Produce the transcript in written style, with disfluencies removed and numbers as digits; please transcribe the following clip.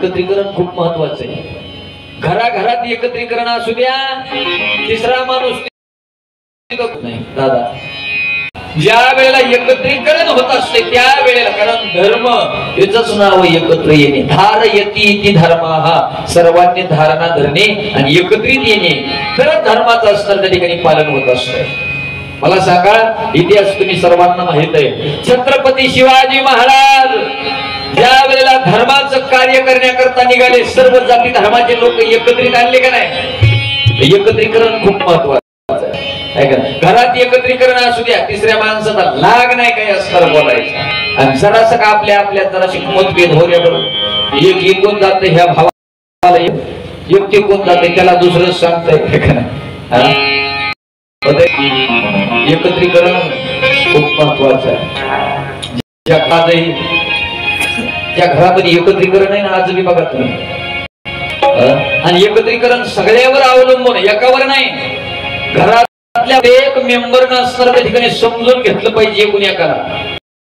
एकत्रीकरण खूप महत्वाचं आहे. घराघरात एकत्रीकरण असू द्या, तिसरा माणूस नाही दादा. ज्या वेळेला एकत्रीकरण होत असते त्या वेळेला, कारण धर्म याचंच नाव एकत्र येणे. धारयती इति धर्मः, सर्वांनी धारणा धरणे आणि एकत्रित येणे तर धर्माचं असतं, त्या ठिकाणी पालन होत असतं. मला सांगा, इतिहास तुम्ही सर्वांना माहित आहे, छत्रपती शिवाजी महाराज ज्या वेळेला धर्माचं कार्य करण्याकरता निघाले, सर्व जाती धर्माचे लोक एकत्रित आणले का नाही. एकत्रीकरण खूप महत्वाचं आहे का. घरात एकत्रीकरण असू द्या, तिसऱ्या माणसाचा लाग नाही काही असणार बोलायचं. आणि जरासं का आपल्या जराशी मतभेद हो रे बरोबर, एक एकूण जात ह्या भावाला एक टिकून जाते, त्याला दुसरं सांगताय का नाही. एकत्रीकरण खूप महत्वाचं आहे. ज्या घरामध्ये एकत्रीकरण आहे ना, आज बी बघा तुम्ही, आणि एकत्रीकरण सगळ्यावर अवलंबून, एकावर नाही. घरातल्या एक मेंबर नसणार त्या ठिकाणी समजून घेतलं पाहिजे एकूण एकाला.